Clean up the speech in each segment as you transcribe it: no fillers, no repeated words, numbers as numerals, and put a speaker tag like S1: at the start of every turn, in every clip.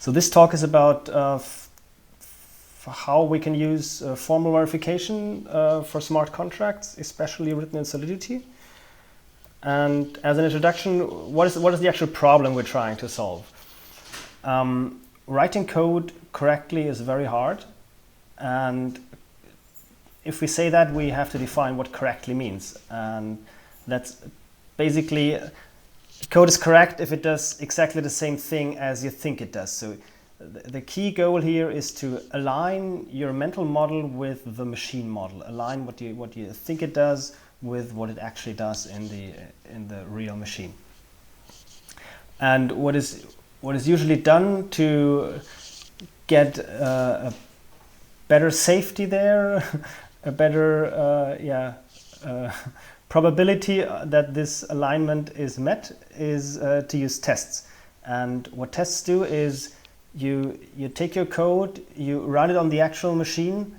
S1: So this talk is about how we can use formal verification for smart contracts, especially written in Solidity. And as an introduction, what is the actual problem we're trying to solve? Writing code correctly is very hard, and if we say that, we have to define what correctly means. And that's basically, code is correct if it does exactly the same thing as you think it does. So the key goal here is to align your mental model with the machine model, align what you think it does with what it actually does in the real machine. And what is usually done to get a better safety there, a better probability that this alignment is met is to use tests. And what tests do is you take your code, you run it on the actual machine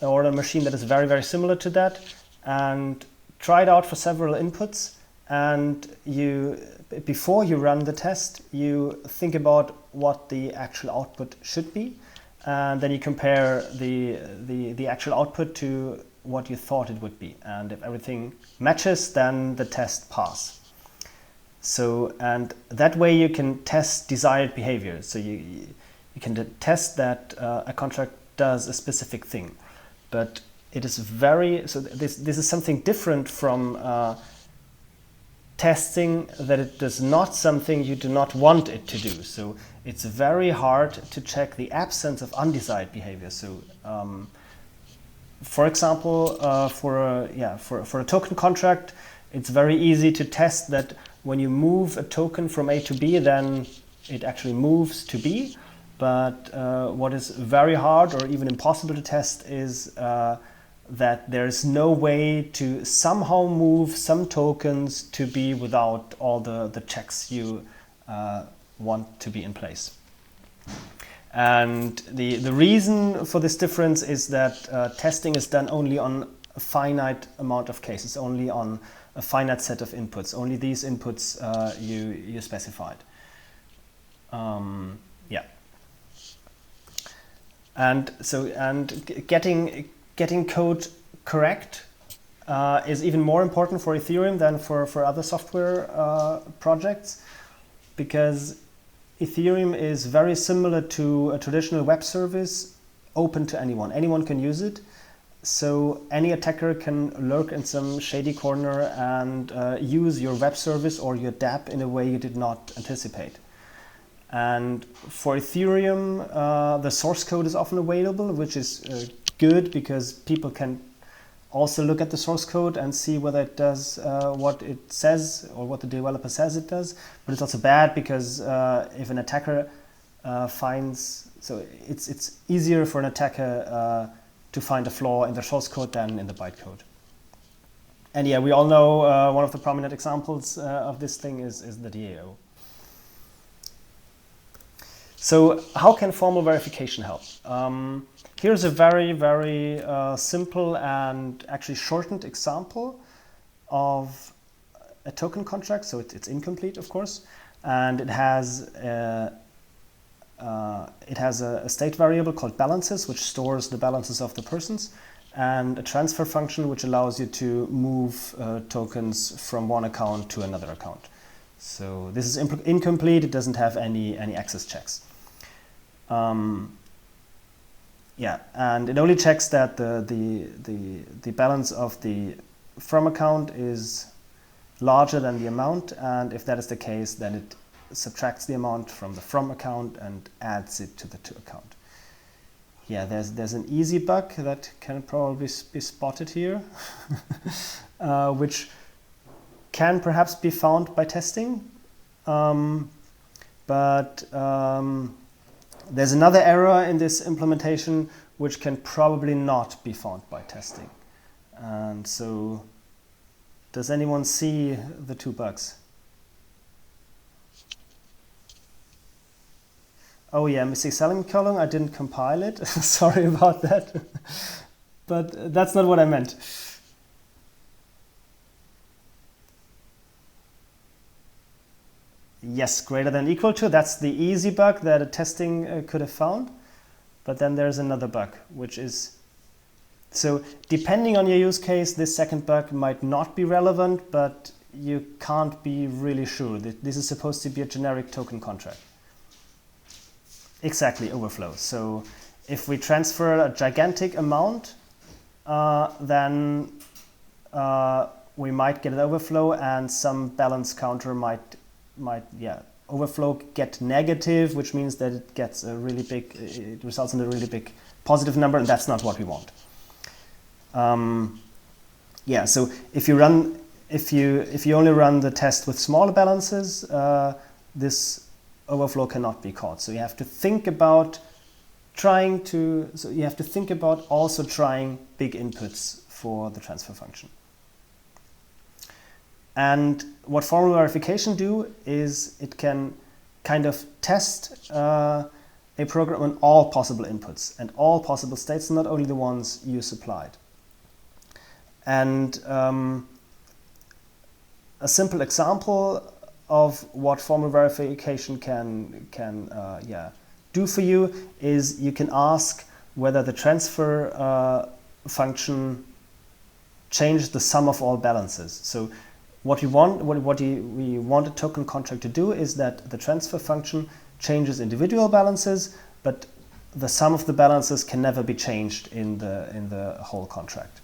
S1: or a machine that is very, very similar to that, and try it out for several inputs. And before you run the test, you think about what the actual output should be, and then you compare the actual output to what you thought it would be. And if everything matches, then the test pass. So, and that way you can test desired behavior. So you can test that a contract does a specific thing. But it is this is something different from testing that it does not something you do not want it to do. So it's very hard to check the absence of undesired behavior. So for example, for a token contract, it's very easy to test that when you move a token from A to B, then it actually moves to B. But what is very hard or even impossible to test is that there is no way to somehow move some tokens to B without all the checks you want to be in place. And the reason for this difference is that testing is done only on a finite amount of cases, only on a finite set of inputs. Only these inputs you specified. And getting code correct is even more important for Ethereum than for other software projects, because Ethereum is very similar to a traditional web service, open to anyone. Anyone can use it. So any attacker can lurk in some shady corner and use your web service or your dApp in a way you did not anticipate. And for Ethereum, the source code is often available, which is good because people can also look at the source code and see whether it does what it says or what the developer says it does. But it's also bad because if an attacker so it's easier for an attacker to find a flaw in the source code than in the bytecode. And yeah, we all know one of the prominent examples of this thing is the DAO. So how can formal verification help? Here's a very, very simple and actually shortened example of a token contract. So it's incomplete, of course, and it has a state variable called balances, which stores the balances of the persons, and a transfer function which allows you to move tokens from one account to another account. So this is incomplete. It doesn't have any access checks. And it only checks that the balance of the from account is larger than the amount, and if that is the case, then it subtracts the amount from the from account and adds it to the to account. Yeah, there's an easy bug that can probably be spotted here, which can perhaps be found by testing, there's another error in this implementation which can probably not be found by testing. And so, does anyone see the two bugs? Oh yeah, missing semicolon, I didn't compile it. Sorry about that. But that's not what I meant. yes, greater than equal to. That's the easy bug that a testing could have found. But then there's another bug, which is, so depending on your use case, this second bug might not be relevant, but you can't be really sure. This is supposed to be a generic token contract. Exactly, overflow. So if we transfer a gigantic amount, then we might get an overflow, and some balance counter might overflow get negative, which means that it gets a really big, it results in a really big positive number, and that's not what we want. So if you only run the test with smaller balances, this overflow cannot be caught. So you have to think about also trying big inputs for the transfer function. And what formal verification do is it can kind of test a program on all possible inputs and all possible states, not only the ones you supplied. And a simple example of what formal verification can do for you is you can ask whether the transfer function changes the sum of all balances. So what we want a token contract to do is that the transfer function changes individual balances, but the sum of the balances can never be changed in the whole contract.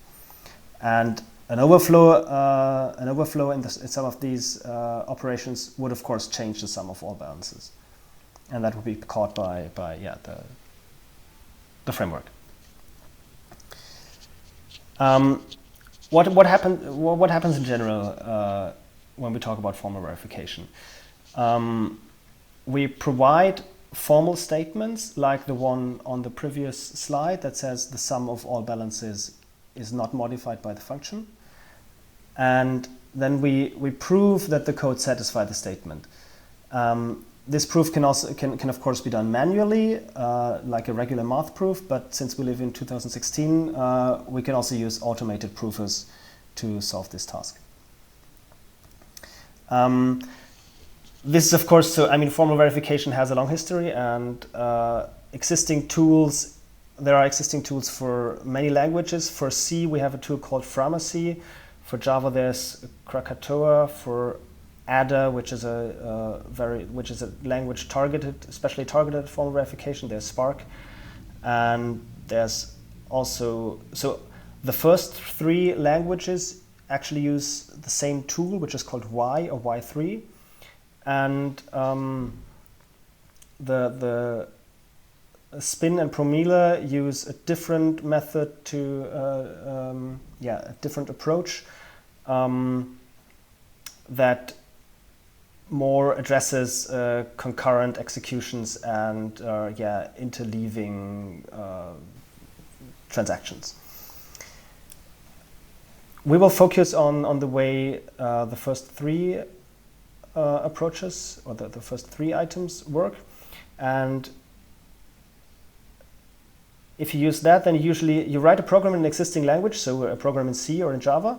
S1: And an overflow in some of these operations would of course change the sum of all balances, and that would be caught by the framework. What happens in general when we talk about formal verification? We provide formal statements like the one on the previous slide that says the sum of all balances is not modified by the function, and then we prove that the code satisfies the statement. This proof can of course be done manually, like a regular math proof, but since we live in 2016, we can also use automated proofers to solve this task. This is of course, formal verification has a long history, and existing tools, there are existing tools for many languages. For C, we have a tool called Framacy. For Java, there's Krakatoa. For Ada, which is a language especially targeted formal verification, there's Spark, and there's also, so the first three languages actually use the same tool, which is called Y or Y3, and the Spin and Promila use a different method a different approach that more addresses concurrent executions and interleaving transactions. We will focus on the way the first three approaches, or the first three items work, and if you use that, then usually you write a program in an existing language, so a program in C or in Java,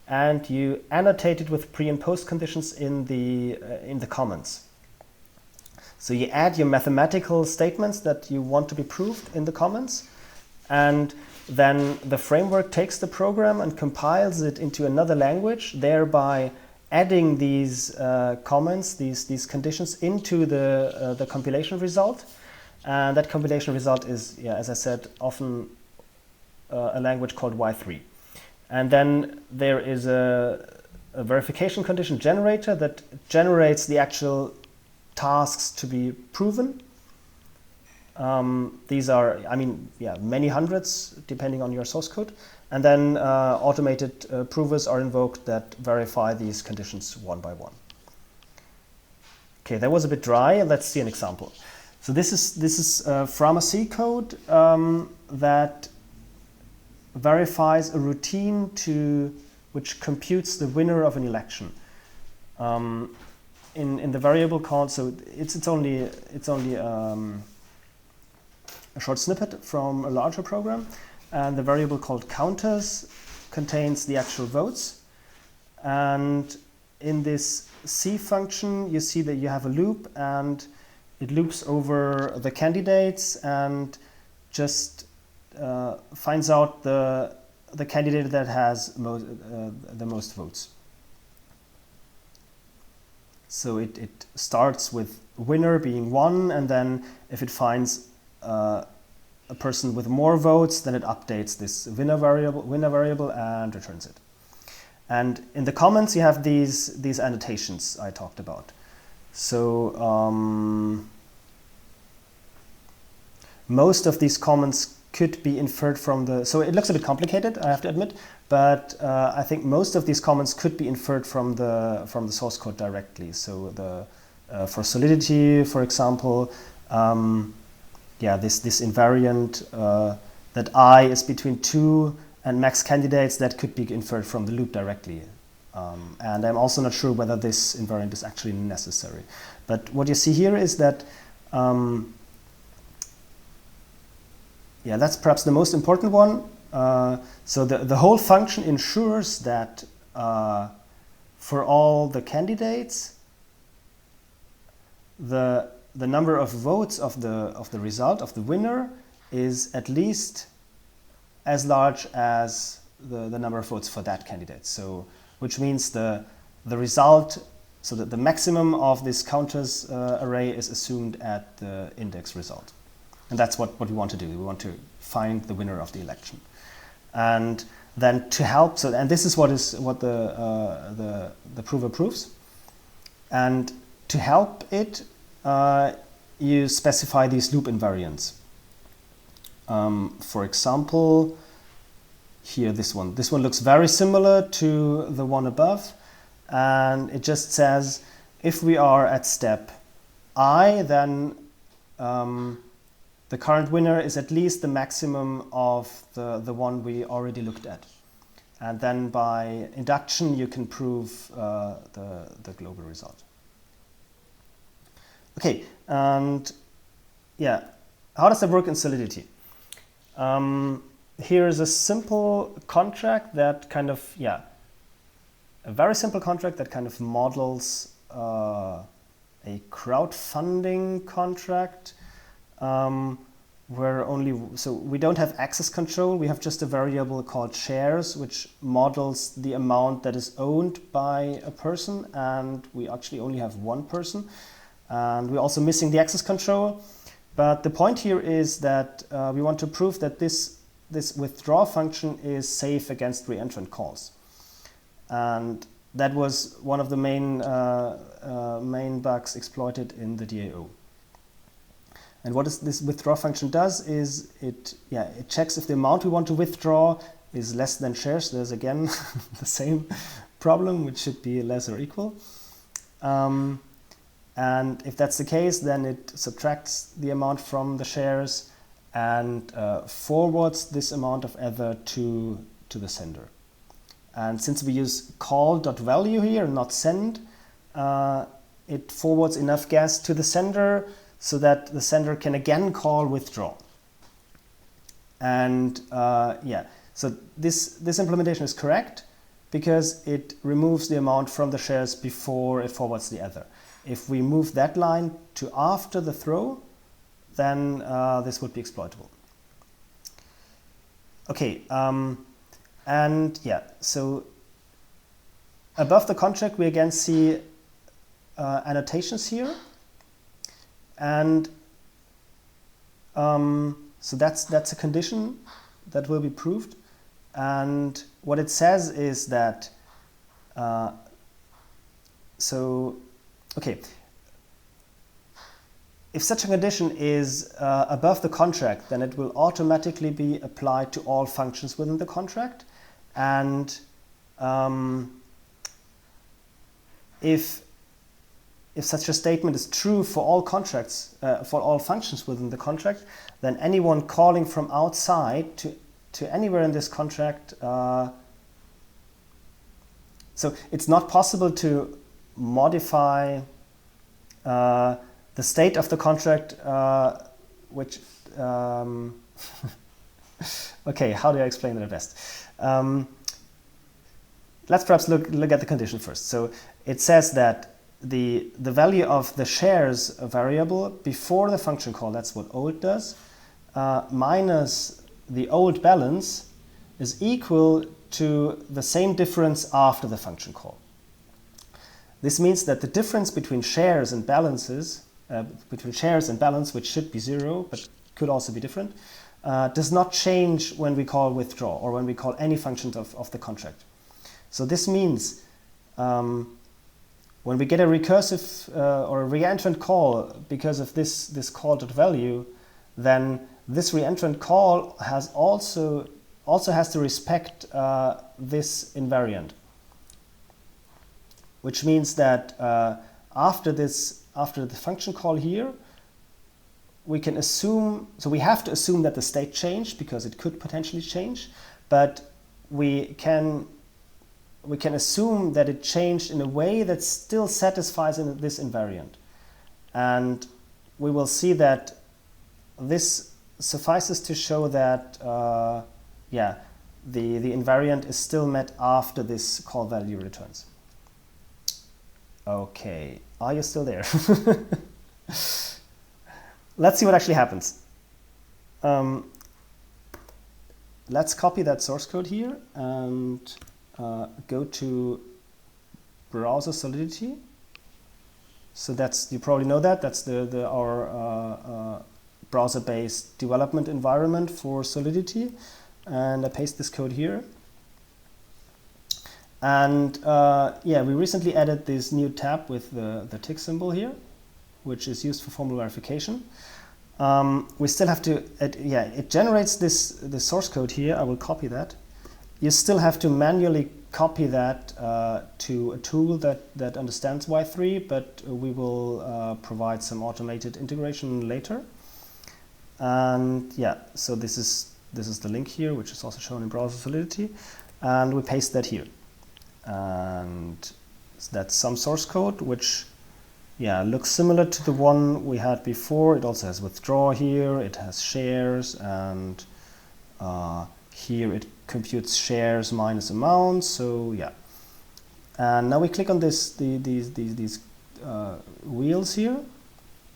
S1: and you annotate it with pre and post conditions in the comments. So you add your mathematical statements that you want to be proved in the comments, and then the framework takes the program and compiles it into another language, thereby adding these comments, these conditions into the compilation result. And that compilation result is, as I said, often a language called Y3. And then there is a verification condition generator that generates the actual tasks to be proven. These are, many hundreds, depending on your source code. And then automated provers are invoked that verify these conditions one by one. Okay, that was a bit dry. Let's see an example. So this is Framacy code that verifies a routine which computes the winner of an election. In the variable called, so it's only a short snippet from a larger program, and the variable called counters contains the actual votes, and in this C function, you see that you have a loop, and it loops over the candidates and just finds out the candidate that has the most votes. So it starts with winner being 1, and then if it finds a person with more votes, then it updates this winner variable and returns it. And in the comments you have these annotations I talked about. So most of these comments could be inferred from the, so it looks a bit complicated, I have to admit, but I think most of these comments could be inferred from the source code directly. So for solidity, for example, yeah, this invariant that I is between 2 and max candidates, that could be inferred from the loop directly. And I'm also not sure whether this invariant is actually necessary. But what you see here is that yeah, that's perhaps the most important one. So the whole function ensures that for all the candidates, the number of votes of the result of the winner is at least as large as the number of votes for that candidate. So which means the result, so that the maximum of this counters array is assumed at the index result. And that's what we want to do. We want to find the winner of the election. And then to help, so, and this is what the prover proves. And to help it, you specify these loop invariants. For example, here this one looks very similar to the one above, and it just says if we are at step I, then the current winner is at least the maximum of the one we already looked at. And then by induction, you can prove the global result. Okay, and yeah, how does that work in Solidity? Here is a simple contract that kind of, yeah, a very simple contract that kind of models a crowdfunding contract. Where so we don't have access control, we have just a variable called shares, which models the amount that is owned by a person, and we actually only have one person. And we're also missing the access control. But the point here is that we want to prove that this withdraw function is safe against reentrant calls. And that was one of the main bugs exploited in the DAO. And what this withdraw function does is it checks if the amount we want to withdraw is less than shares. There's again the same problem, which should be less or equal. And if that's the case, then it subtracts the amount from the shares and forwards this amount of ether to the sender. And since we use call.value here and not send, it forwards enough gas to the sender so that the sender can again call withdraw. And yeah, so this implementation is correct because it removes the amount from the shares before it forwards the ether. If we move that line to after the throw, then this would be exploitable. Okay, and yeah, so above the contract we again see annotations here. And so that's a condition that will be proved. And what it says is that, okay, if such a condition is above the contract, then it will automatically be applied to all functions within the contract. And if such a statement is true for all contracts, for all functions within the contract, then anyone calling from outside to anywhere in this contract, so it's not possible to modify the state of the contract, which, okay, how do I explain that best? Let's perhaps look at the condition first. So it says that the value of the shares variable before the function call, that's what old does, minus the old balance is equal to the same difference after the function call. This means that the difference between shares and balances, between shares and balance, which should be 0 but could also be different, does not change when we call withdraw or when we call any functions of the contract. So this means when we get a recursive or a reentrant call because of this call.value, then this reentrant call has also has to respect this invariant, which means that after the function call here, we can assume, so we have to assume that the state changed because it could potentially change, but we can assume that it changed in a way that still satisfies this invariant. And we will see that this suffices to show that the invariant is still met after this call value returns. Okay, are you still there? Let's see what actually happens. Let's copy that source code here and go to browser Solidity. So that's, you probably know that's our browser-based development environment for Solidity. And I paste this code here. And we recently added this new tab with the tick symbol here, which is used for formal verification. We still have to, it generates this source code here. I will copy that. You still have to manually copy that to a tool that understands Y3, but we will provide some automated integration later. And so this is the link here, which is also shown in browser Solidity, and we paste that here. And that's some source code which looks similar to the one we had before. It also has withdraw here, it has shares, and here it computes shares minus amount. So and now we click on these wheels here,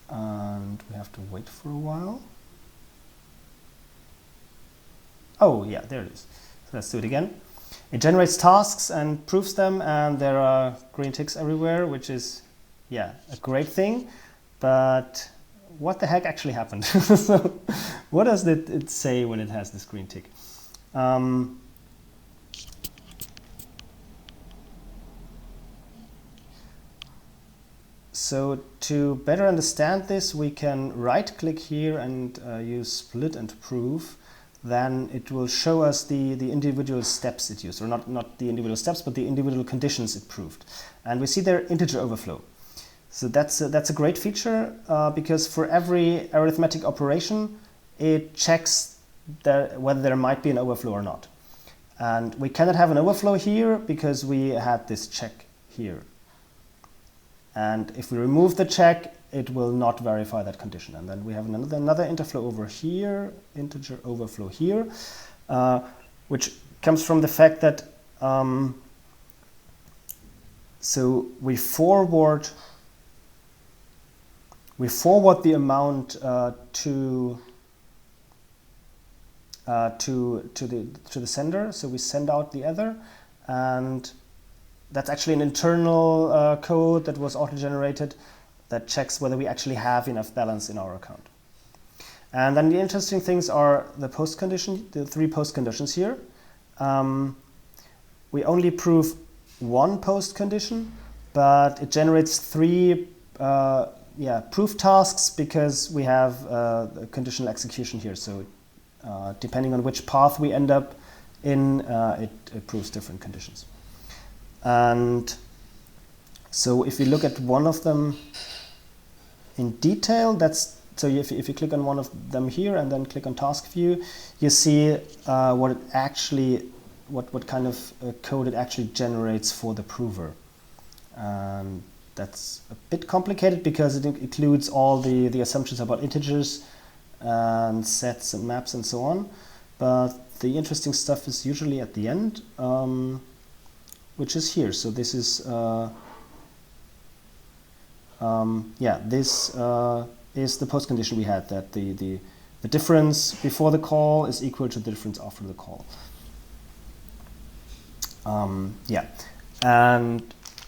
S1: and we have to wait for a while. Oh yeah, there it is. So let's do it again. It generates tasks and proves them, and there are green ticks everywhere, which is a great thing. But what the heck actually happened? So what does it say when it has this green tick? So to better understand this, we can right-click here and use split and prove. Then it will show us the individual steps it used, or not the individual steps, but the individual conditions it proved. And we see there integer overflow. So that's a great feature because for every arithmetic operation, it checks whether there might be an overflow or not. And we cannot have an overflow here because we had this check here. And if we remove the check, it will not verify that condition. And then we have another integer overflow here, which comes from the fact that so we forward the amount to the sender. So we send out the other, and that's actually an internal code that was auto-generated that checks whether we actually have enough balance in our account. And then the interesting things are the post condition, the 3 post conditions here. We only prove one post condition, but it generates 3 proof tasks because we have a conditional execution here. So depending on which path we end up in, it proves different conditions. And so if we look at one of them in detail, so if you click on one of them here and then click on task view, you see what kind of code it actually generates for the prover. And that's a bit complicated because it includes all the assumptions about integers and sets and maps and so on. But the interesting stuff is usually at the end, which is here. So this is yeah, this is the postcondition we had, that the difference before the call is equal to the difference after the call. Yeah, and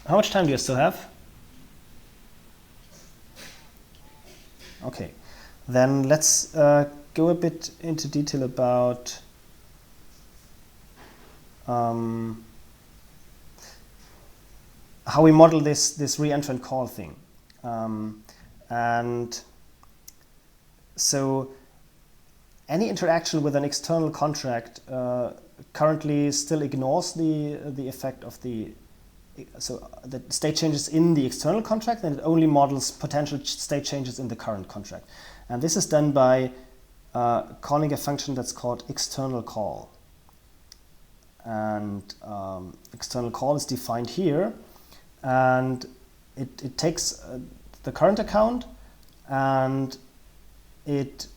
S1: how much time do you still have? Okay, then let's go a bit into detail about how we model this re-entrant call thing. And so any interaction with an external contract currently still ignores the effect of the state changes in the external contract, and it only models potential state changes in the current contract. And this is done by calling a function that's called external call. And external call is defined here, and it takes the current account, and it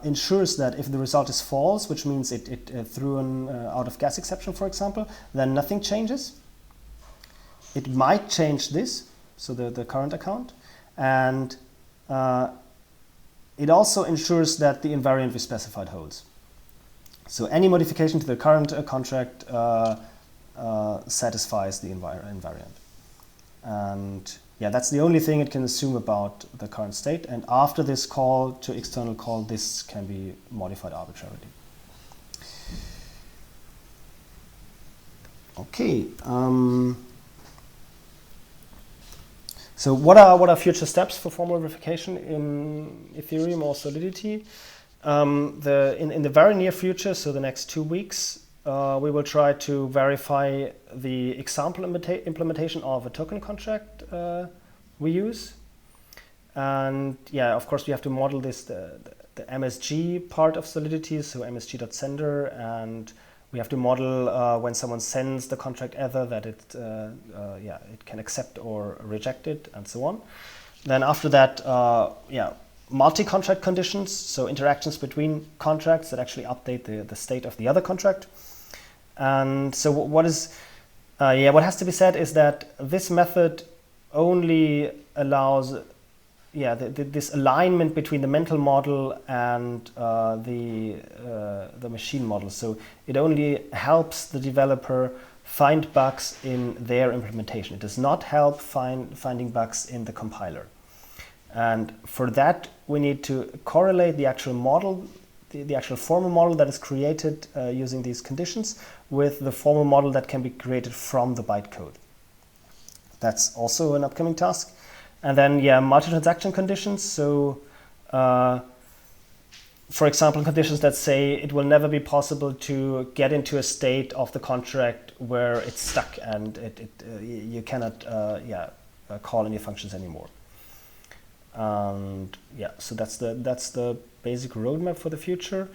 S1: ensures that if the result is false, which means it threw an out of gas exception, for example, then nothing changes. It might change this, so the current account, and it also ensures that the invariant we specified holds. So any modification to the current contract satisfies the invariant. And yeah, that's the only thing it can assume about the current state. And after this call to external call, this can be modified arbitrarily. Okay. So what are future steps for formal verification in Ethereum or Solidity? In the very near future, so the next 2 weeks, we will try to verify the example implementation of a token contract we use. And yeah, of course, we have to model this, the MSG part of Solidity, so msg.sender, and we have to model when someone sends the contract ether that it can accept or reject it, and so on. Then after that, multi-contract conditions, so interactions between contracts that actually update the state of the other contract. And so what has to be said is that this method only allows this alignment between the mental model and the machine model. So it only helps the developer find bugs in their implementation. It does not help finding bugs in the compiler. And for that, we need to correlate the actual model, the actual formal model that is created using these conditions with the formal model that can be created from the bytecode. That's also an upcoming task. And then, multi-transaction conditions. So, for example, conditions that say it will never be possible to get into a state of the contract where it's stuck and you cannot call any functions anymore. And so that's the basic roadmap for the future.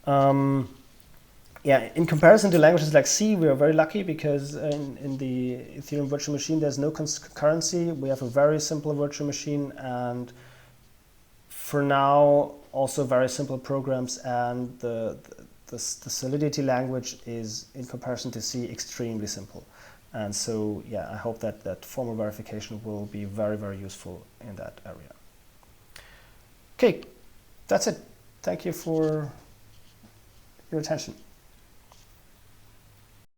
S1: In comparison to languages like C, we are very lucky because in the Ethereum virtual machine there's no concurrency. We have a very simple virtual machine, and for now also very simple programs, and the Solidity language is, in comparison to C, extremely simple. And so I hope that formal verification will be very, very useful in that area. Okay, that's it. Thank you for your attention.